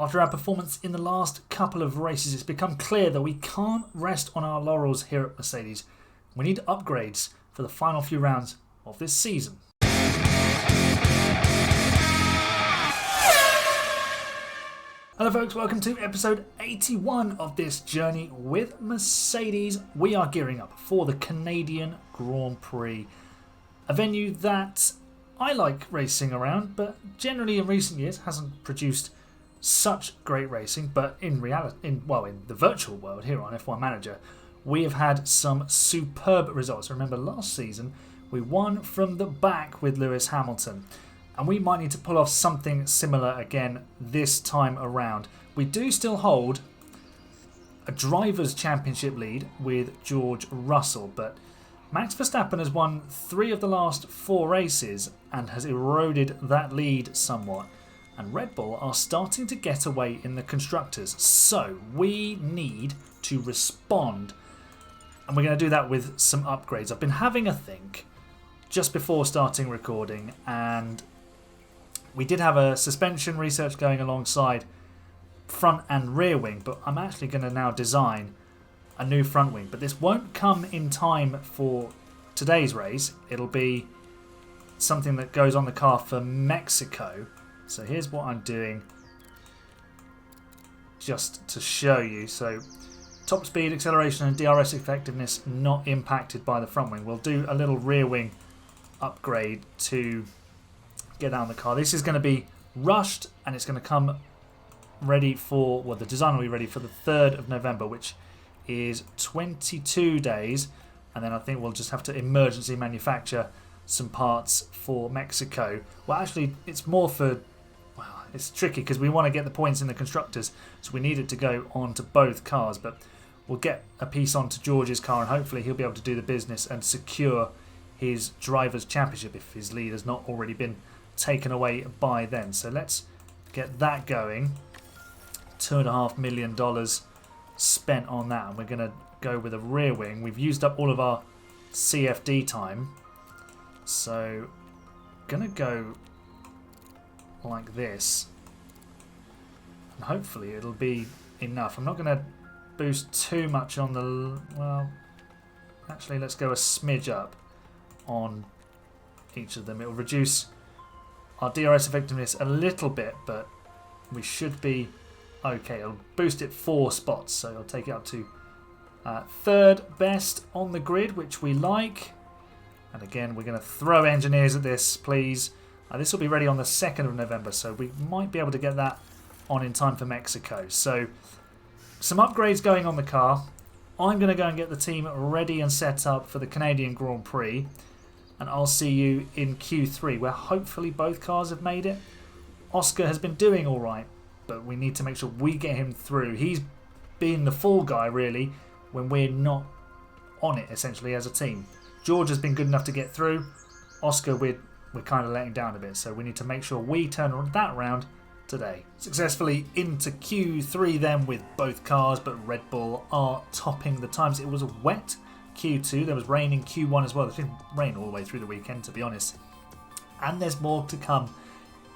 After our performance in the last couple of races, it's become clear that we can't rest on our laurels here at Mercedes. We need upgrades for the final few rounds of this season. Hello folks, welcome to episode 81 of this journey with Mercedes. We are gearing up for the Canadian Grand Prix, a venue that I like racing around, but generally in recent years hasn't produced such great racing. But in reality, in the virtual world here on F1 Manager, we have had some superb results. Remember last season we won from the back with Lewis Hamilton, and we might need to pull off something similar again this time around. We do still hold a Drivers' Championship lead with George Russell, but Max Verstappen has won 3 of the last 4 races and has eroded that lead somewhat. And Red Bull are starting to get away in the Constructors. So we need to respond. And we're going to do that with some upgrades. I've been having a think just before starting recording, and we did have a suspension research going alongside front and rear wing, but I'm actually going to now design a new front wing. But this won't come in time for today's race. It'll be something that goes on the car for Mexico. So here's what I'm doing just to show you. So top speed, acceleration and DRS effectiveness not impacted by the front wing. We'll do a little rear wing upgrade to get that on the car. This is going to be rushed and it's going to come ready for, well, the design will be ready for the 3rd of November, which is 22 days. And then I think we'll just have to emergency manufacture some parts for Mexico. Well, actually, it's more for, well, it's tricky because we want to get the points in the Constructors, so we need it to go onto both cars. But we'll get a piece onto George's car and hopefully he'll be able to do the business and secure his Drivers' Championship if his lead has not already been taken away by then. So let's get that going. $2.5 million spent on that, and we're going to go with a rear wing. We've used up all of our CFD time, so going to go like this, and hopefully it'll be enough. I'm not going to boost too much on the, well, actually let's go a smidge up on each of them. It will reduce our DRS effectiveness a little bit, but we should be okay. It'll boost it 4 spots, so it'll take it up to 3rd best on the grid, which we like. And again, we're going to throw engineers at this, please. This will be ready on the 2nd of November, so we might be able to get that on in time for Mexico. So some upgrades going on the car. I'm going to go and get the team ready and set up for the Canadian Grand Prix, and I'll see you in Q3, where hopefully both cars have made it. Oscar has been doing all right, but we need to make sure we get him through. He's been the fall guy, really, when we're not on it, essentially, as a team. George has been good enough to get through. Oscar, we're kind of letting down a bit, so we need to make sure we turn that round today. Successfully into Q3 then with both cars, but Red Bull are topping the times. It was a wet Q2. There was rain in Q1 as well. There's been rain all the way through the weekend, to be honest. And there's more to come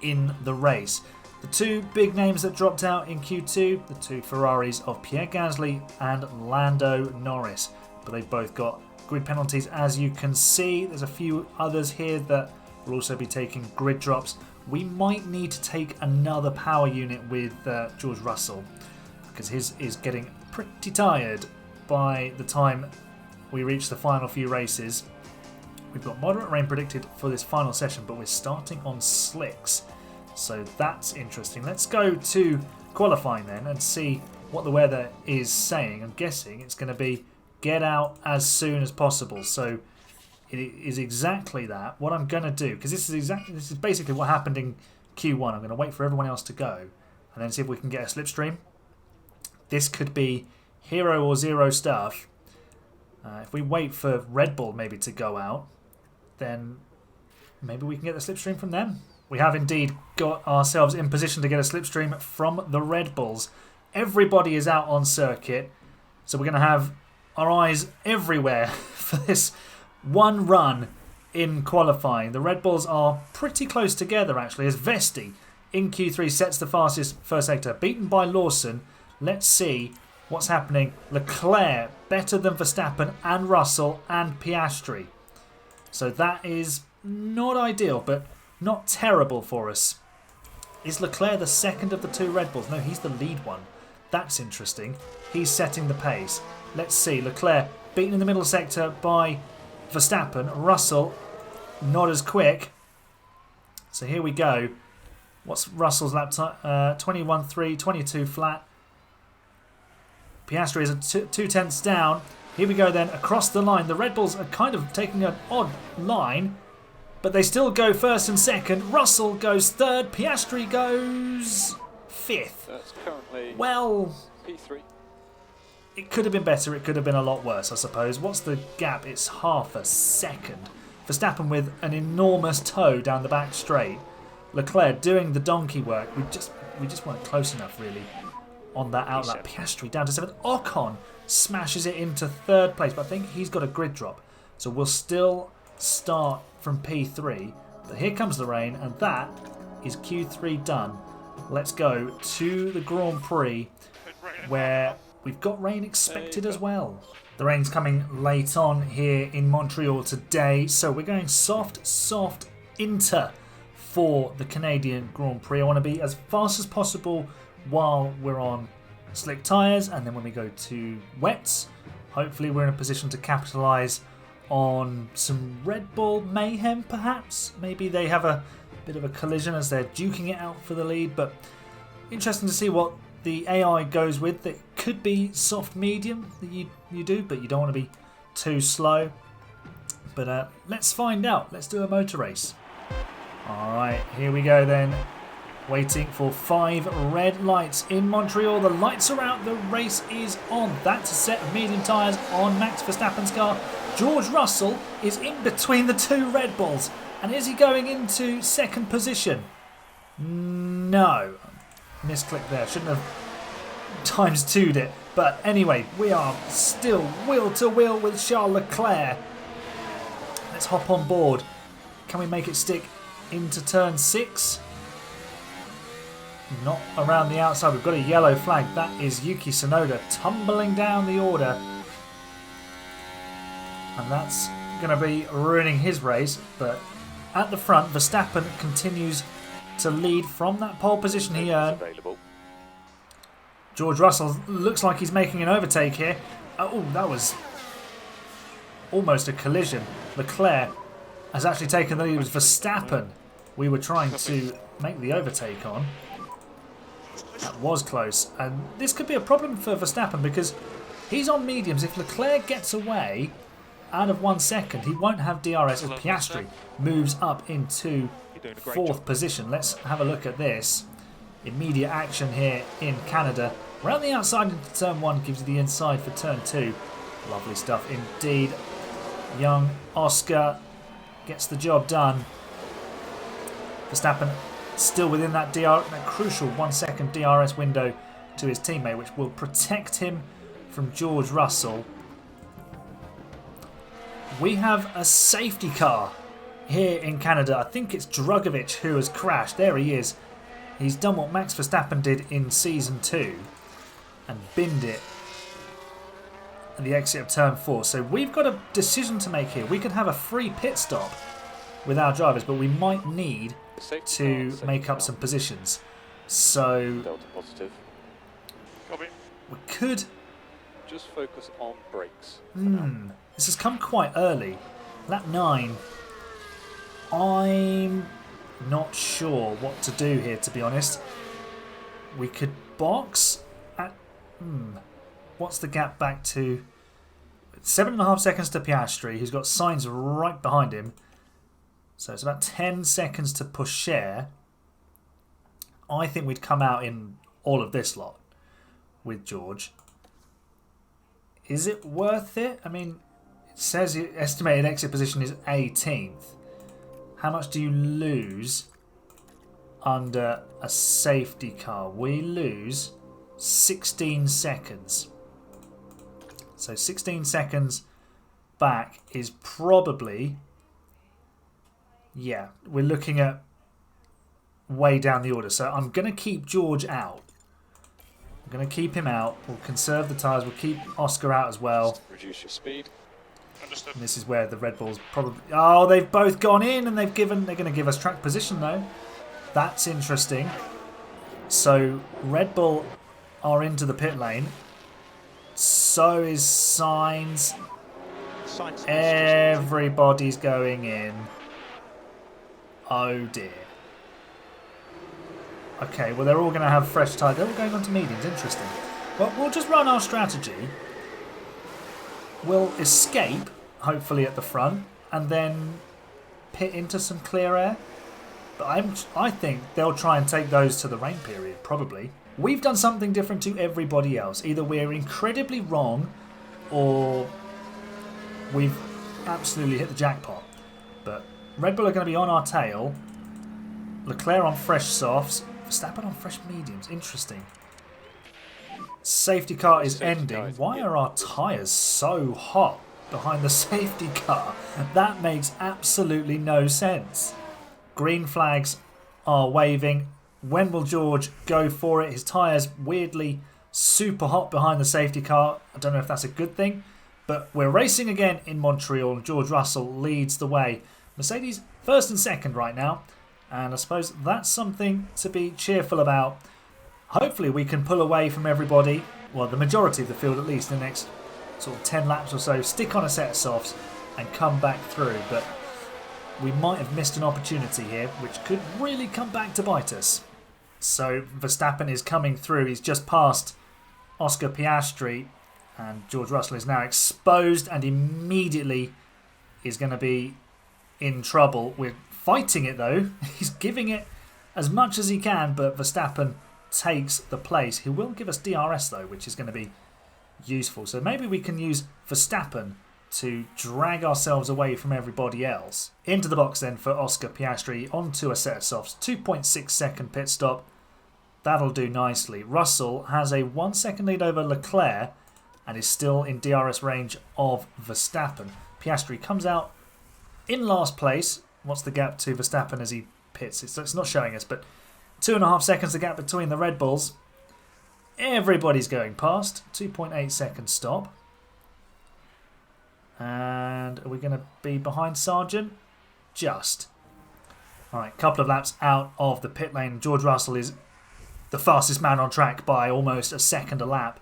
in the race. The 2 big names that dropped out in Q2, the 2 Ferraris of Pierre Gasly and Lando Norris. But they both got grid penalties, as you can see. There's a few others here that will also be taking grid drops. We might need to take another power unit with George Russell, because his is getting pretty tired by the time we reach the final few races. We've got moderate rain predicted for this final session, but we're starting on slicks. So that's interesting. Let's go to qualifying then and see what the weather is saying. I'm guessing it's going to be get out as soon as possible. So it is exactly that. What I'm going to do, because this is basically what happened in Q1. I'm going to wait for everyone else to go and then see if we can get a slipstream. This could be hero or zero stuff. If we wait for Red Bull maybe to go out, then maybe we can get the slipstream from them. We have indeed got ourselves in position to get a slipstream from the Red Bulls. Everybody is out on circuit, so we're going to have our eyes everywhere for this one run in qualifying. The Red Bulls are pretty close together, actually, as Vesti in Q3 sets the fastest first sector, beaten by Lawson. Let's see what's happening. Leclerc better than Verstappen and Russell and Piastri. So that is not ideal, but not terrible for us. Is Leclerc the second of the two Red Bulls? No, he's the lead one. That's interesting. He's setting the pace. Let's see. Leclerc beaten in the middle sector by Verstappen. Russell not as quick. So here we go. What's Russell's lap time? 21.3, 22 flat. Piastri is a 2/10 down. Here we go then, across the line. The Red Bulls are kind of taking an odd line, but they still go first and second. Russell goes third. Piastri goes fifth. That's currently well, P3. it could have been better. It could have been a lot worse, I suppose. What's the gap? It's half a second. Verstappen with an enormous toe down the back straight. Leclerc doing the donkey work. We just weren't close enough, really, on that outlap. Piastri down to 7th. Ocon smashes it into 3rd place, but I think he's got a grid drop. So we'll still start from P3. But here comes the rain, and that is Q3 done. Let's go to the Grand Prix, where we've got rain expected as well. The rain's coming late on here in Montreal today, so we're going soft inter for the Canadian Grand Prix. I want to be as fast as possible while we're on slick tyres, and then when we go to wets, hopefully we're in a position to capitalise on some Red Bull mayhem, perhaps. Maybe they have a bit of a collision as they're duking it out for the lead, but interesting to see what the AI goes with. It could be soft medium that you do, but you don't want to be too slow. But let's find out. Let's do a motor race. Alright, here we go then. Waiting for 5 red lights in Montreal. The lights are out, the race is on. That's a set of medium tyres on Max Verstappen's car. George Russell is in between the 2 Red Bulls. And is he going into 2nd position? No. Misclick there. Shouldn't have times 2'd it. But anyway, we are still wheel to wheel with Charles Leclerc. Let's hop on board. Can we make it stick into turn 6? Not around the outside. We've got a yellow flag. That is Yuki Tsunoda tumbling down the order. And that's going to be ruining his race. But at the front, Verstappen continues to lead from that pole position he earned. George Russell looks like he's making an overtake here. Oh, that was almost a collision. Leclerc has actually taken the lead. It was Verstappen we were trying to make the overtake on. That was close. And this could be a problem for Verstappen because he's on mediums. If Leclerc gets away out of 1 second, he won't have DRS as Piastri moves up into 4th position. Let's have a look at this. Immediate action here in Canada. Around the outside into turn 1 gives you the inside for turn 2. Lovely stuff indeed. Young Oscar gets the job done. Verstappen still within that crucial 1 second DRS window to his teammate, which will protect him from George Russell. We have a safety car here in Canada. I think it's Drugovich who has crashed. There he is. He's done what Max Verstappen did in Season 2 and binned it at the exit of turn 4. So we've got a decision to make here. We could have a free pit stop with our drivers, but we might need to make up some positions. So we could just focus on brakes. This has come quite early. Lap 9. I'm not sure what to do here, to be honest. We could box at... What's the gap back to? 7.5 seconds to Piastri, who's got Sainz right behind him. So it's about 10 seconds to Pocher. I think we'd come out in all of this lot with George. Is it worth it? I mean, it says your estimated exit position is 18th. How much do you lose under a safety car? We lose 16 seconds. So 16 seconds back is probably... Yeah, we're looking at way down the order. So I'm going to keep George out. I'm going to keep him out. We'll conserve the tyres. We'll keep Oscar out as well. Reduce your speed. Understood. And this is where the Red Bulls probably... Oh, they've both gone in and they're going to give us track position though. That's interesting. So Red Bull are into the pit lane. So is Sainz. Everybody's going in. Oh dear. Okay, well they're all going to have fresh tyres. They're all going on to mediums. Interesting. Well, we'll just run our strategy. We'll escape, hopefully at the front, and then pit into some clear air. But I think they'll try and take those to the rain period, probably. We've done something different to everybody else. Either we're incredibly wrong, or we've absolutely hit the jackpot. But Red Bull are going to be on our tail. Leclerc on fresh softs. Verstappen on fresh mediums. Interesting. Safety car is ending. Why are our tyres so hot behind the safety car? That makes absolutely no sense. Green flags are waving. When will George go for it? His tyres weirdly super hot behind the safety car. I don't know if that's a good thing, but we're racing again in Montreal. George Russell leads the way. Mercedes first and second right now, and I suppose that's something to be cheerful about. Hopefully we can pull away from everybody, well the majority of the field at least, in the next sort of 10 laps or so, stick on a set of softs and come back through. But we might have missed an opportunity here, which could really come back to bite us. So Verstappen is coming through. He's just passed Oscar Piastri, and George Russell is now exposed and immediately is going to be in trouble. We're fighting it though. He's giving it as much as he can, but Verstappen takes the place. He will give us DRS though, which is going to be useful. So maybe we can use Verstappen to drag ourselves away from everybody else. Into the box then for Oscar Piastri, onto a set of softs. 2.6 second pit stop. That'll do nicely. Russell has a 1 second lead over Leclerc and is still in DRS range of Verstappen. Piastri comes out in last place. What's the gap to Verstappen as he pits? It's not showing us, but 2.5 seconds the gap between the Red Bulls. Everybody's going past. 2.8 second stop. And are we going to be behind Sargent? Just. Alright, couple of laps out of the pit lane. George Russell is the fastest man on track by almost a second a lap.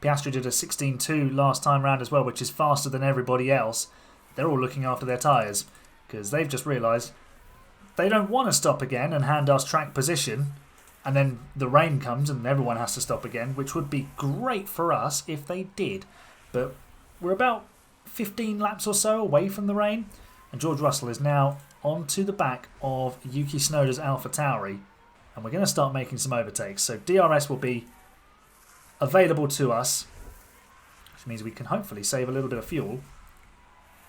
Piastri did a 16.2 last time round as well, which is faster than everybody else. They're all looking after their tyres because they've just realised they don't want to stop again and hand us track position, and then the rain comes and everyone has to stop again, which would be great for us if they did. But we're about 15 laps or so away from the rain, and George Russell is now onto the back of Yuki Tsunoda's AlphaTauri, and we're going to start making some overtakes. So DRS will be available to us, which means we can hopefully save a little bit of fuel,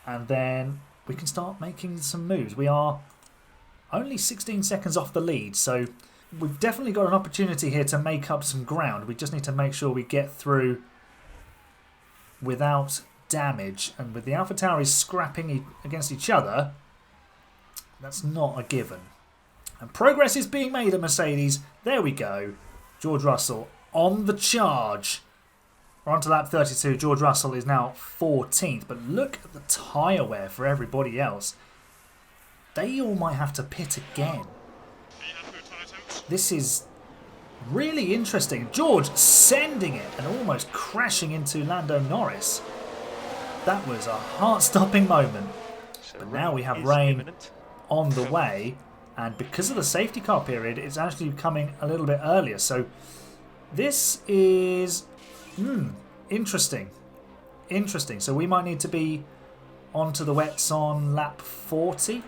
and then we can start making some moves. We are only 16 seconds off the lead, so we've definitely got an opportunity here to make up some ground. We just need to make sure we get through without damage, and with the AlphaTauri scrapping against each other, that's not a given. And progress is being made at Mercedes. There we go. George Russell on the charge. We're on to lap 32. George Russell is now 14th, but look at the tyre wear for everybody else. They all might have to pit again. This is really interesting. George sending it and almost crashing into Lando Norris. That was a heart-stopping moment. But now we have rain on the way, and because of the safety car period, it's actually coming a little bit earlier. So this is interesting. Interesting. So we might need to be onto the wets on lap 40.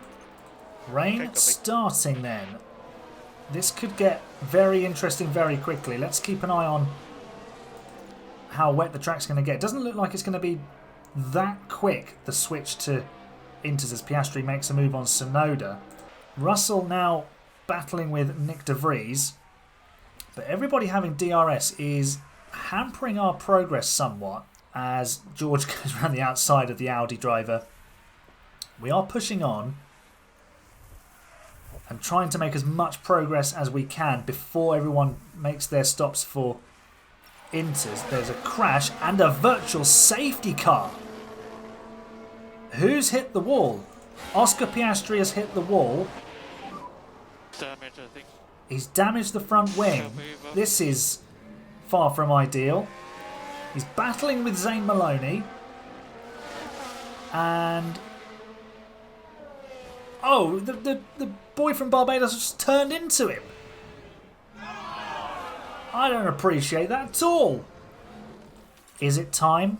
Rain starting then. This could get very interesting very quickly. Let's keep an eye on how wet the track's going to get. It doesn't look like it's going to be that quick, the switch to inters as Piastri makes a move on Tsunoda. Russell now battling with Nick de Vries, but everybody having DRS is hampering our progress somewhat as George goes around the outside of the Audi driver. We are pushing on. and trying to make as much progress as we can before everyone makes their stops for Inters. There's a crash and a virtual safety car. Who's hit the wall? Oscar Piastri has hit the wall. Damage, I think. He's damaged the front wing. This is far from ideal. He's battling with Zane Maloney. And... oh, the boy from Barbados just turned into him. I don't appreciate that at all. Is it time?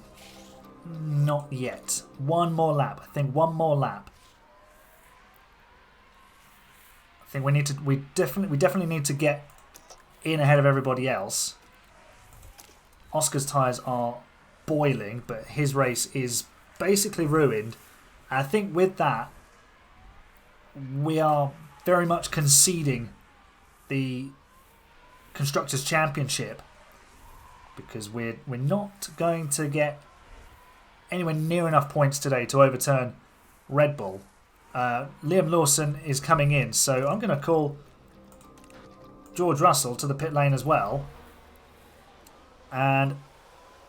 Not yet. One more lap. I think one more lap. I think we definitely need to get in ahead of everybody else. Oscar's tyres are boiling, but his race is basically ruined. And I think with that, we are very much conceding the Constructors' Championship, because we're not going to get anywhere near enough points today to overturn Red Bull. Liam Lawson is coming in, so I'm going to call George Russell to the pit lane as well. And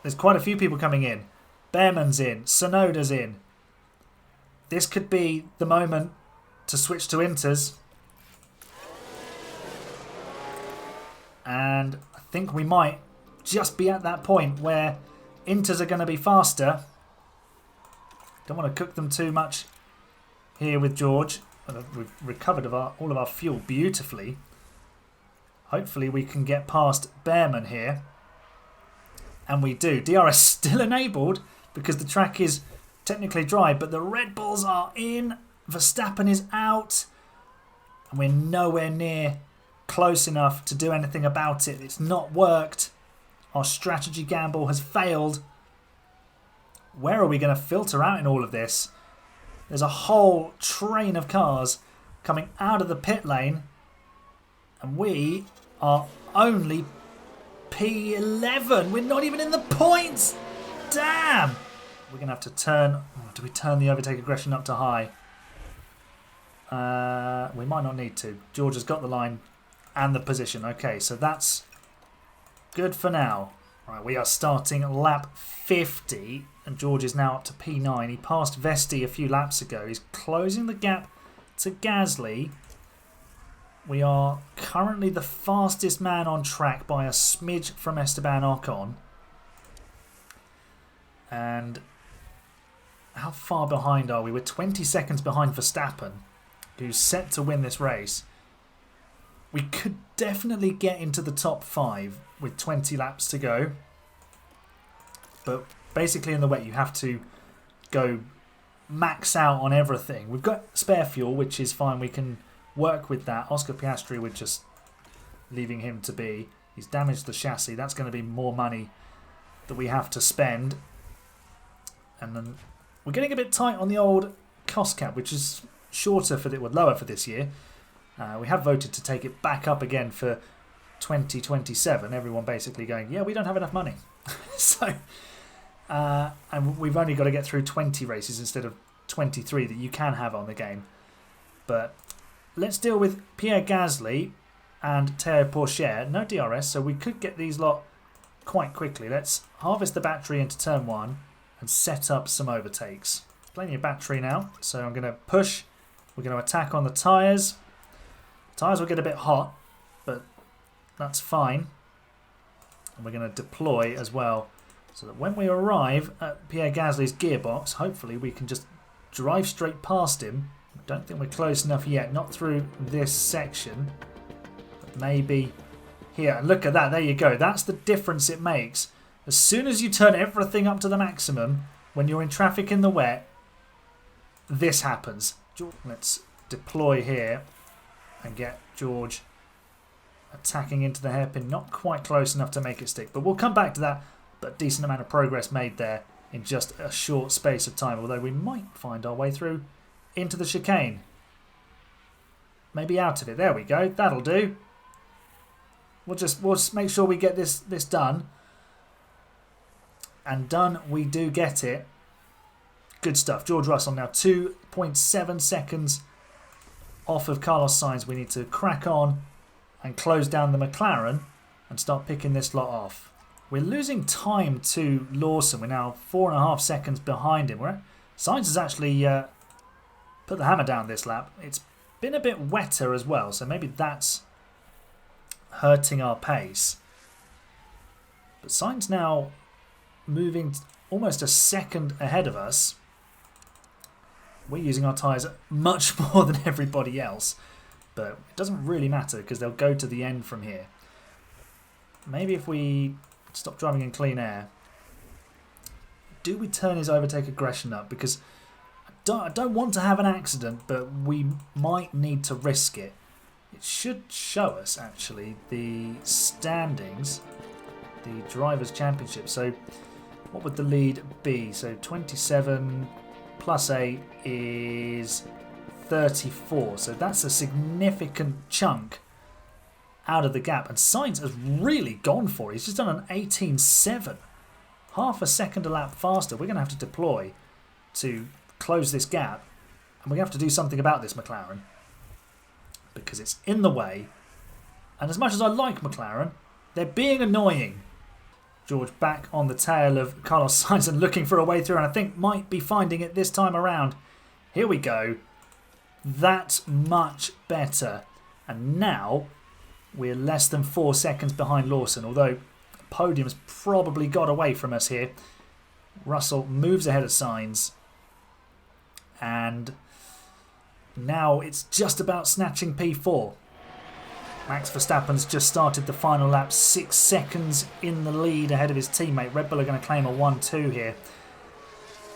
there's quite a few people coming in. Behrman's in, Sonoda's in. This could be the moment to switch to Inters. And I think we might just be at that point where Inters are going to be faster. Don't want to cook them too much here with George. We've recovered all of our fuel beautifully. Hopefully we can get past Behrman here. And we do. DRS still enabled because the track is technically dry, but the Red Bulls are in. Verstappen is out. And we're nowhere near close enough to do anything about it. It's not worked. Our strategy gamble has failed. Where are we going to filter out in all of this? There's a whole train of cars coming out of the pit lane, and we are only P11. We're not even in the points. Damn. We're going to have to turn... oh, do we turn the overtake aggression up to high? We might not need to. George has got the line and the position. Okay, so that's good for now. Right, we are starting lap 50, and George is now up to P9. He passed Vesti a few laps ago. He's closing the gap to Gasly. We are currently the fastest man on track by a smidge from Esteban Ocon. And how far behind are we? We're 20 seconds behind Verstappen, who's set to win this race. We could definitely get into the top 5 with 20 laps to go. But basically in the wet you have to go max out on everything. We've got spare fuel, which is fine. We can work with that. Oscar Piastri, we're just leaving him to be. He's damaged the chassis. That's going to be more money that we have to spend. And then we're getting a bit tight on the old cost cap, which is shorter for lower for this year. We have voted to take it back up again for 2027. Everyone basically going, yeah, we don't have enough money. So, and we've only got to get through 20 races instead of 23 that you can have on the game. But let's deal with Pierre Gasly and Théo Pourchaire. No DRS, so we could get these lot quite quickly. Let's harvest the battery into turn 1 and set up some overtakes. Plenty of battery now, so I'm going to push. We're going to attack on the tyres. Tyres will get a bit hot, but that's fine. And we're going to deploy as well, so that when we arrive at Pierre Gasly's gearbox, hopefully we can just drive straight past him. I don't think we're close enough yet, not through this section, but maybe here. Look at that, there you go. That's the difference it makes. As soon as you turn everything up to the maximum, when you're in traffic in the wet, this happens. Let's deploy here and get George attacking into the hairpin. Not quite close enough to make it stick, but we'll come back to that. But decent amount of progress made there in just a short space of time, although we might find our way through into the chicane. Maybe out of it. There we go. That'll do. We'll just make sure we get this done. And done we do get it. Good stuff. George Russell now 2.7 seconds off of Carlos Sainz. We need to crack on and close down the McLaren and start picking this lot off. We're losing time to Lawson. We're now 4.5 seconds behind him. Sainz has actually put the hammer down this lap. It's been a bit wetter as well, so maybe that's hurting our pace. But Sainz now moving almost a second ahead of us. We're using our tyres much more than everybody else, but it doesn't really matter because they'll go to the end from here. Maybe if we stop driving in clean air, do we turn his overtake aggression up? Because I don't want to have an accident, but we might need to risk it. It should show us actually the standings, the Drivers' Championship. So what would the lead be? So 27 plus 8 is 34. So that's a significant chunk out of the gap. And Sainz has really gone for it. He's just done an 18.7. Half a second a lap faster. We're going to have to deploy to close this gap. And we're going to have to do something about this McLaren, because it's in the way. And as much as I like McLaren, they're being annoying. George back on the tail of Carlos Sainz and looking for a way through, and I think might be finding it this time around. Here we go. That's much better. And now we're less than 4 seconds behind Lawson, although podium's probably got away from us here. Russell moves ahead of Sainz, and now it's just about snatching P4. Max Verstappen's just started the final lap, 6 seconds in the lead ahead of his teammate. Red Bull are going to claim a 1-2 here.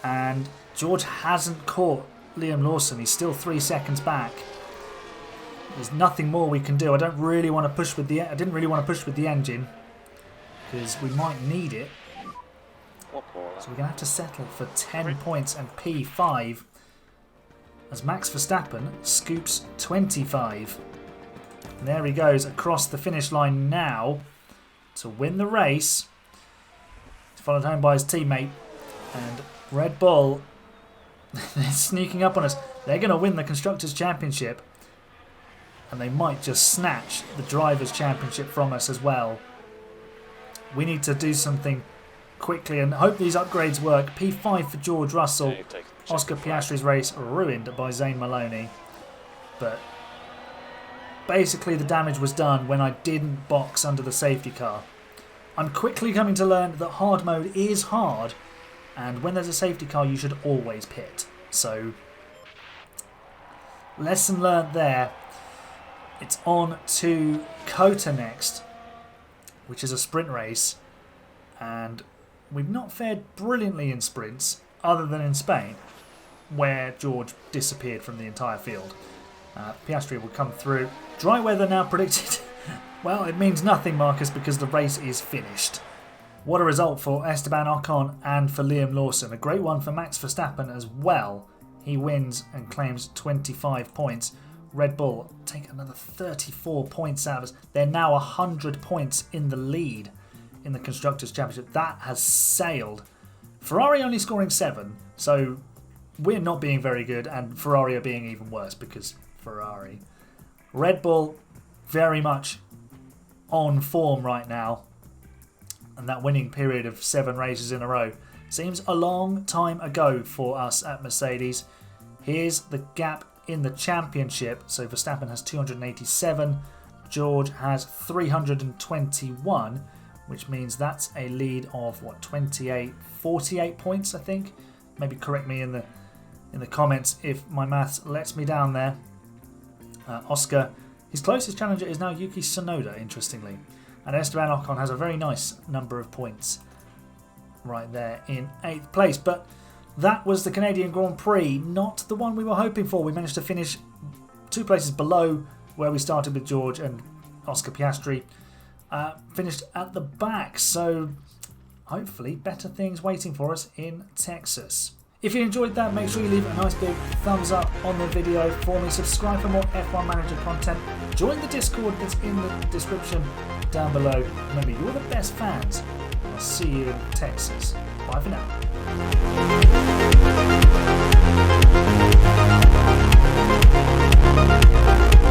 And George hasn't caught Liam Lawson. He's still 3 seconds back. There's nothing more we can do. I didn't really want to push with the engine because we might need it. So we're going to have to settle for 10 points and P5 as Max Verstappen scoops 25. And there he goes across the finish line now to win the race. He's followed home by his teammate. And Red Bull, they're sneaking up on us. They're going to win the Constructors' Championship. And they might just snatch the Drivers' Championship from us as well. We need to do something quickly and hope these upgrades work. P5 for George Russell. Oscar Piastri's race ruined by Zane Maloney. But basically the damage was done when I didn't box under the safety car. I'm quickly coming to learn that hard mode is hard, and when there's a safety car you should always pit. So lesson learned there. It's on to Kota next, which is a sprint race, and we've not fared brilliantly in sprints other than in Spain, where George disappeared from the entire field. Piastri will come through. Dry weather now predicted. Well, it means nothing, Marcus, because the race is finished. What a result for Esteban Ocon and for Liam Lawson. A great one for Max Verstappen as well. He wins and claims 25 points. Red Bull take another 34 points out of us. They're now 100 points in the lead in the Constructors' Championship. That has sailed. Ferrari only scoring 7, so we're not being very good, and Ferrari are being even worse because Ferrari. Red Bull very much on form right now, and that winning period of 7 races in a row seems a long time ago for us at Mercedes. Here's the gap in the championship. So Verstappen has 287, George has 321, which means that's a lead of 48 points, I think. Maybe correct me in the comments if my maths lets me down there. Oscar, his closest challenger is now Yuki Tsunoda, interestingly, and Esteban Ocon has a very nice number of points right there in 8th place. But that was the Canadian Grand Prix, not the one we were hoping for. We managed to finish 2 places below where we started with George, and Oscar Piastri finished at the back. So hopefully better things waiting for us in Texas. If you enjoyed that, make sure you leave a nice big thumbs up on the video for me. Subscribe for more F1 Manager content. Join the Discord that's in the description down below. Remember, you're the best fans. I'll see you in Texas. Bye for now. Bye.